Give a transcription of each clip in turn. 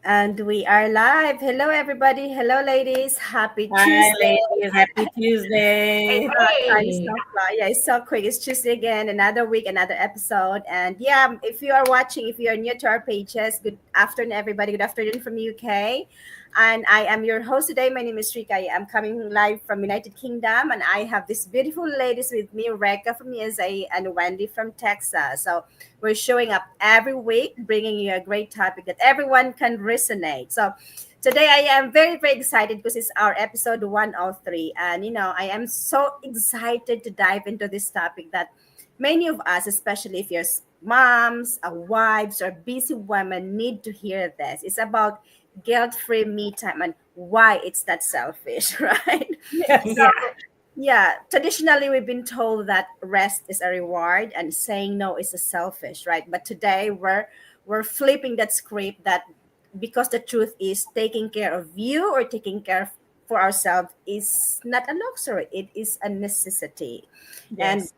And we are live. Hello, everybody. Hello, ladies. Happy Hi, Tuesday. ladies. Happy It's Tuesday. time is Hey, so fly. Yeah, it's so quick. It's Tuesday again. Another week, another episode. And yeah, if you are watching, if you are new to our pages, good afternoon, everybody. Good afternoon from UK. And I am your host today. My name is Rika. I am coming live from United Kingdom, and I have these beautiful ladies with me, Reka from USA and Wendy from Texas. So we're showing up every week, bringing you a great topic that everyone can resonate. So today I am very, very excited because it's our episode 103. And, I am so excited to dive into this topic that many of us, especially if you're moms, wives, or busy women, need to hear this. It's about guilt free me time and why it's that selfish, right? So, Yes. yeah, yeah, traditionally we've been told that rest is a reward and saying no is a selfish, right? But today we're flipping that script that because the truth is taking care of you or taking care of for ourselves is not a luxury, it is a necessity. And Yes.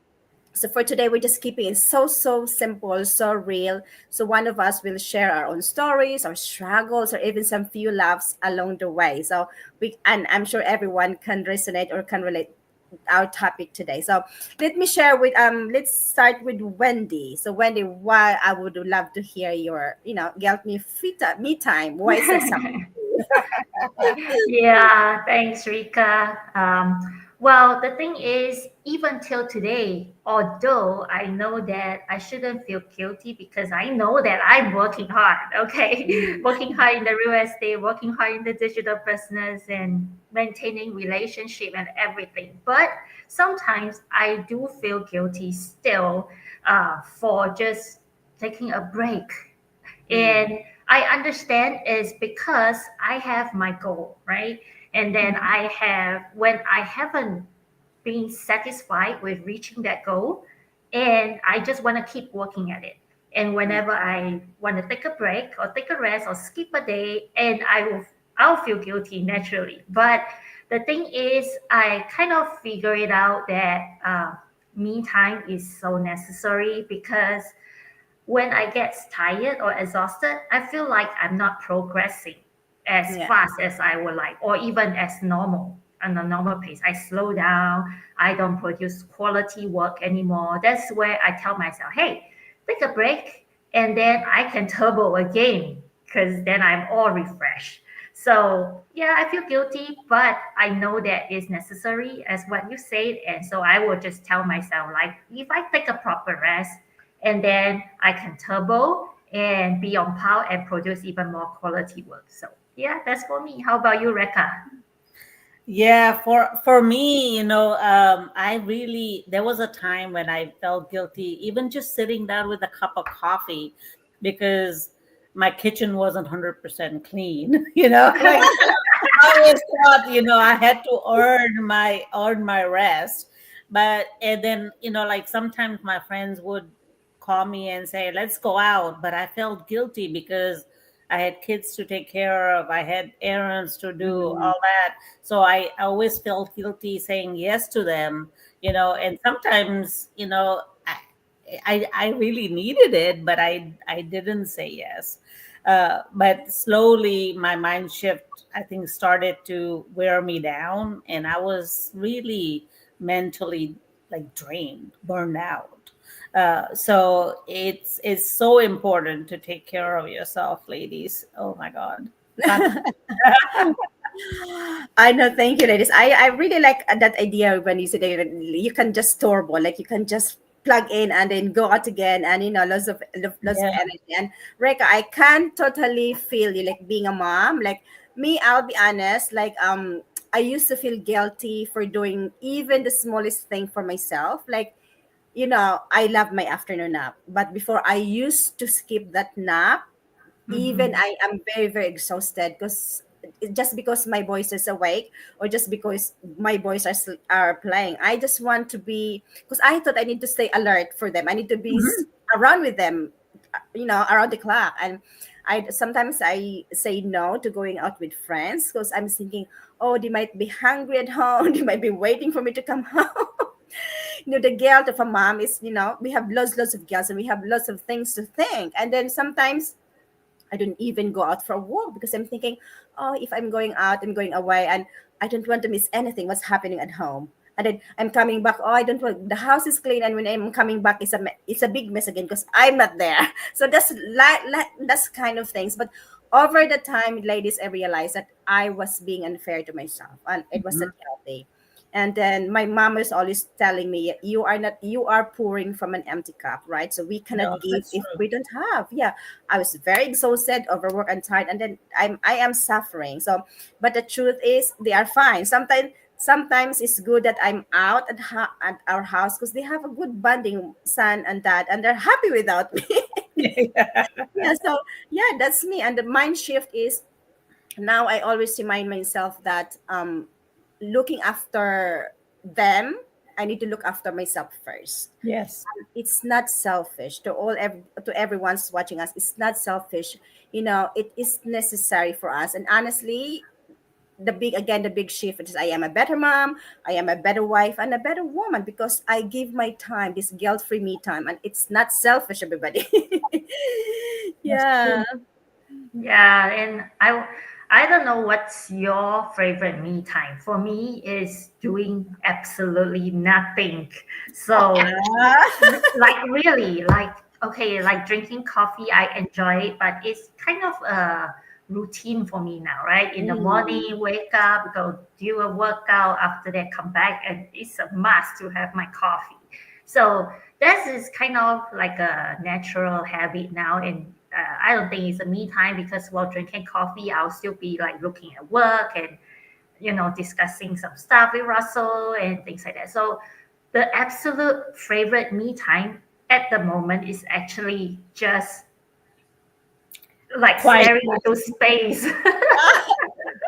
so for today, we're just keeping it so simple, so real. So one of us will share our own stories, our struggles, or even some few laughs along the way. So and I'm sure everyone can resonate or can relate our topic today. So let me share with let's start with Wendy. So Wendy, why I would love to hear your, guilt me time. Why is that so? yeah. Thanks, Rika. Well, the thing is, even till today, although I know that I shouldn't feel guilty because I know that I'm working hard, okay? Mm. Working hard in the real estate, working hard in the digital business, and maintaining relationship and everything. But sometimes I do feel guilty still for just taking a break. Mm. And I understand is because I have my goal, right? And then Mhm. I have, when I haven't been satisfied with reaching that goal, and I just want to keep working at it. And Yeah. whenever I want to take a break or take a rest or skip a day, and I'll feel guilty naturally. But the thing is, I kind of figure it out that me time is so necessary because when I get tired or exhausted, I feel like I'm not progressing as Yeah. fast as I would like, or even as normal on a normal pace. I slow down. I don't produce quality work anymore. That's where I tell myself, hey, take a break, and then I can turbo again because then I'm all refreshed. So yeah, I feel guilty, but I know that it's necessary as what you said, and so I will just tell myself like, if I take a proper rest and then I can turbo and be on par and produce even more quality work. So yeah, that's for me. How about you, Reka? Yeah, for me, I really there was a time when I felt guilty, even just sitting down with a cup of coffee because my kitchen wasn't 100% clean, like I always thought, I had to earn my rest. But and then, like sometimes my friends would call me and say, "Let's go out," but I felt guilty because I had kids to take care of, I had errands to do, Mm. all that. So I always felt guilty saying yes to them, and sometimes, I really needed it, but I didn't say yes. But slowly my mind shift, I think, started to wear me down, and I was really mentally like drained, burned out. So it's so important to take care of yourself, ladies. Oh my God. Can't- I know, thank you, ladies. I really like that idea when you said that you can just turbo, like you can just plug in and then go out again, and lots of yeah. energy. And Reka, I can totally feel you, like being a mom. Like me, I'll be honest. Like I used to feel guilty for doing even the smallest thing for myself. Like I love my afternoon nap, but before I used to skip that nap even Mm-hmm. I am very, very exhausted because just because my boys is awake or just because my boys are playing, I just want to be because I thought I need to stay alert for them. I need to be Mhm. around with them, around the clock. And I sometimes I say no to going out with friends because I'm thinking, oh, they might be hungry at home. They might be waiting for me to come home. The guilt of a mom is, we have lots of guilt and we have lots of things to think, and then sometimes I don't even go out for a walk because I'm thinking, oh, if I'm going out, I'm going away, and I don't want to miss anything what's happening at home. And then I'm coming back. Oh, I don't want the house is clean, and when I'm coming back, it's a big mess again because I'm not there. So that's that's kind of things. But over the time, ladies, I realized that I was being unfair to myself, and it Mhm. wasn't healthy. And then my mom is always telling me, you are pouring from an empty cup, right? So we cannot No, give that's if true. we don't have. Yeah, I was very exhausted, overworked, and tired, and then I am suffering. So, but the truth is, they are fine. Sometimes it's good that I'm out at our house because they have a good bonding son and dad, and they're happy without me. Yeah, so yeah, that's me. And the mind shift is now I always remind myself that looking after them, I need to look after myself first. Yes. It's not selfish to to everyone's watching us. It's not selfish. It is necessary for us. And honestly, the big shift is I am a better mom, I am a better wife, and a better woman because I give my time, this guilt-free me time, and it's not selfish, everybody. That's Yeah. true. Yeah, and I don't know what's your favorite me time. For me, is doing absolutely nothing. So like really like okay, like drinking coffee, I enjoy it, but it's kind of a routine for me now, right? In the Mm. morning, wake up, go do a workout, after that come back, and it's a must to have my coffee. So this is kind of like a natural habit now, and I don't think it's a me time because while drinking coffee, I'll still be like looking at work and discussing some stuff with Russell and things like that. So the absolute favorite me time at the moment is actually just like Quiet. staring into space.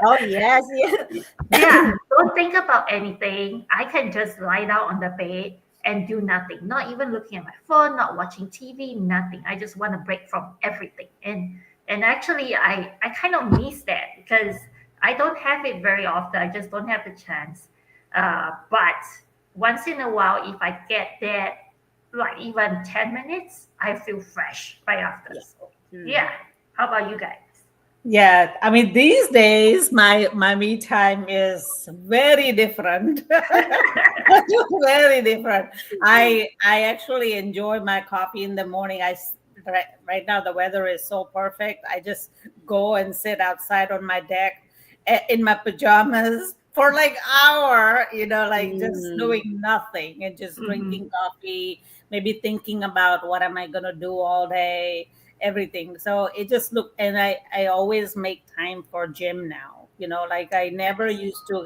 Oh yes, Yeah, yeah. don't think about anything. I can just lie down on the bed and do nothing, not even looking at my phone, not watching TV, nothing. I just want to break from everything. And actually I kind of miss that because I don't have it very often. I just don't have the chance. But once in a while, if I get that, like even 10 minutes, I feel fresh right after. Yeah. So Mm. yeah. How about you guys? Yeah, I mean these days my me time is very different. Very different. I actually enjoy my coffee in the morning. Right now the weather is so perfect. I just go and sit outside on my deck in my pajamas for like hour, like just Mm. doing nothing and just Hmm. drinking coffee, maybe thinking about what am I gonna do all day, everything. So it just look, and I always make time for gym now. Like I never used to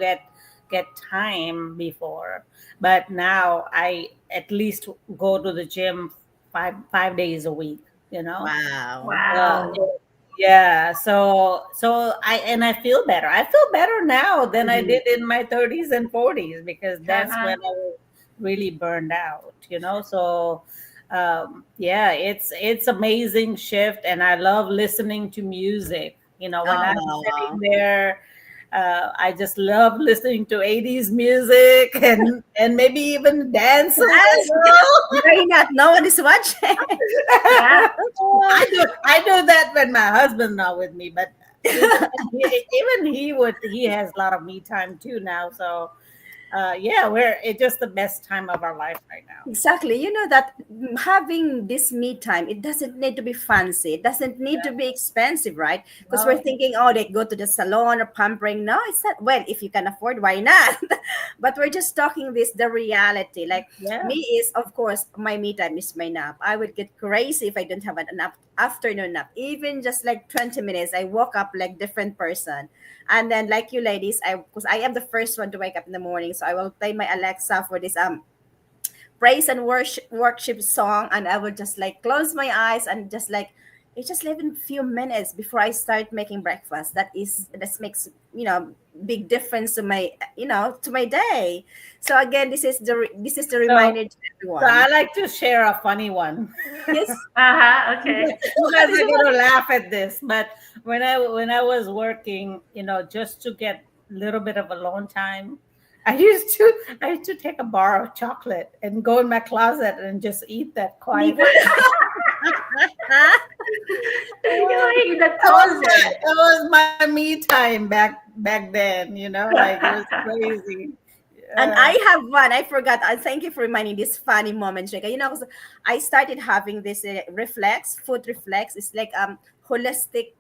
get time before, but now I at least go to the gym five days a week. You know, Wow. uh, Wow. yeah. So I feel better. I feel better now than I Mhm. did in my 30s and 40s because that's Uh-huh. when I was really burned out. So yeah, it's amazing shift, and I love listening to music. When I'm Oh. sitting there, I just love listening to 80s music and maybe even dance a Yes. little. Why not? No one is watching. Yeah. I do that when my husband's not with me, but even he has a lot of me time too now. So yeah, it's just the best time of our life right now. Exactly. You know that having this me time, it doesn't need to be fancy. It doesn't need to be expensive, right? Because we're No, thinking, oh, they go to the salon or pampering. No, it's not. Well, if you can afford, why not? But we're just talking the reality. Like yeah. me is, of course, my me time is my nap. I would get crazy if I don't have an afternoon nap. Even just like 20 minutes, I woke up like different person. And then like you ladies, because I am the first one to wake up in the morning, so I will play my Alexa for this praise and worship song, and I would just like close my eyes and just like it just live in few minutes before I start making breakfast. That makes big difference to my day. So again, this is the So reminder to so everyone. I like to share a funny one. Yes. Uh-huh. You Okay. guys What is are what? gonna laugh at this, but when I was working, just to get a little bit of alone time, I used to take a bar of chocolate and go in my closet and just eat that Leave quietly. it. Uh, You're in the that was my closet. that was my me time back then. Like it was crazy. And Uh, I have one. I forgot. I thank you for reminding this funny moment, Sheka. 'Cause I started having this reflex, foot reflex. It's like holistic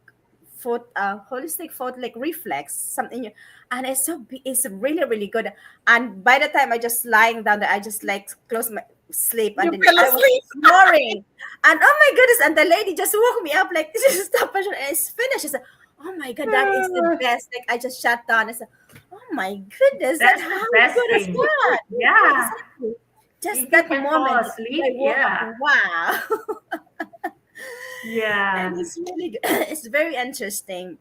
holistic foot like reflex something, and it's really really good. And by the time I just lying down there, I just like close my sleep, and you then fell I was asleep. snoring, and oh my goodness, and the lady just woke me up like this is stop and it's finished. She said, oh my god, that is the Uh, best. Like I just shut down. I said, oh my goodness, that That's how the best good is thing. that? Yeah, Yeah. exactly. Just If you that can fall moment I asleep, woke up. yeah. Wow. And Yeah. it's really good. It's very interesting.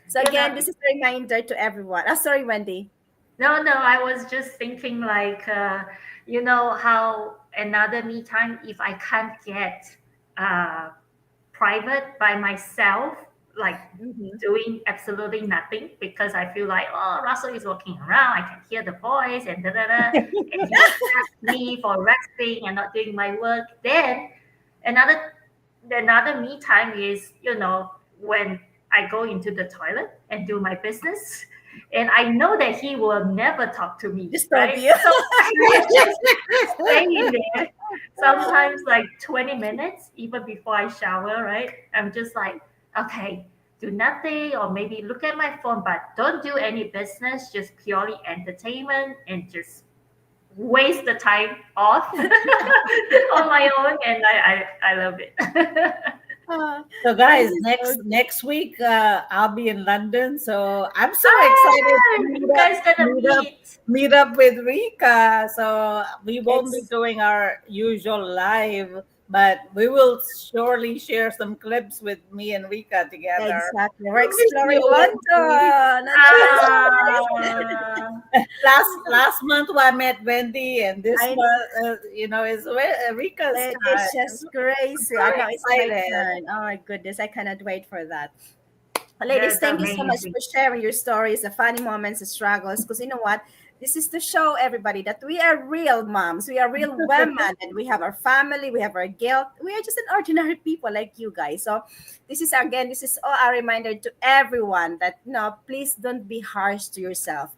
So You know, again, this is a reminder to everyone. Oh, sorry, Wendy. no, no, I was just thinking like, how another me time, if I can't get uh, private by myself, like Mm-hmm. doing absolutely nothing because I feel like, oh, Russell is walking around, I can hear the voice and da da da, and he distracts me for resting and not doing my work. Then another another me time is, when I go into the toilet and do my business, and I know that he will never talk to me, Disturb right? you. So I will just stay in there sometimes like 20 minutes even before I shower, right? I'm just like, okay, do nothing or maybe look at my phone, but don't do any business, just purely entertainment and just waste the time off on my own. And I love it. Ah, So this guys, is so next week I'll be in London, so I'm so excited to Ah, you guys gonna meet. meet up with Rika. So we won't be it's doing our usual live, but we will surely share some clips with me and Rika together. exactly. We're I miss exploring you, Wendy. London. And that's Ah, Last month I met Wendy, and this I month, is Rika's it's time. just crazy. So I know it's my excited. turn. Oh my goodness, I cannot wait for that. Ladies, that's thank you so much amazing. for sharing your stories, the funny moments, the struggles. Because you know what? This is to show everybody that we are real moms, we are real women, and we have our family, we have our guilt. We are just an ordinary people like you guys. So, this is all a reminder to everyone that no, please don't be harsh to yourself.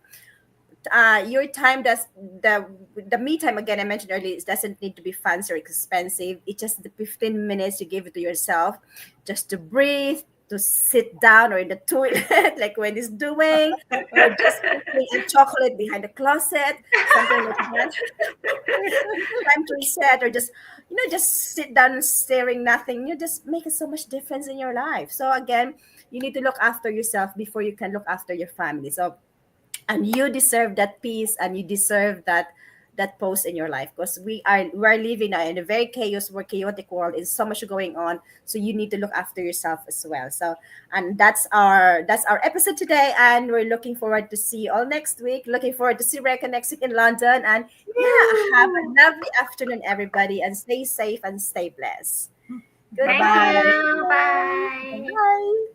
Your time does the me time again I mentioned earlier. It doesn't need to be fancy or expensive. It's just the 15 minutes you give it to yourself, just to breathe, to sit down or in the toilet like when it's doing, or just eating a chocolate behind the closet, something like that. Time to reset, or just just sit down and staring nothing. You just make it so much difference in your life. So again, you need to look after yourself before you can look after your family. So, and you deserve that peace, and you deserve that pause in your life, because we're living now in a very chaotic world. Is so much going on, so you need to look after yourself as well. So, and that's our episode today, and we're looking forward to see you all next week. Looking forward to see Reka next week in London. And yeah, have a Woo! lovely afternoon, everybody, and stay safe and stay blessed. Bye Thank Goodbye. bye. you. Bye. Bye.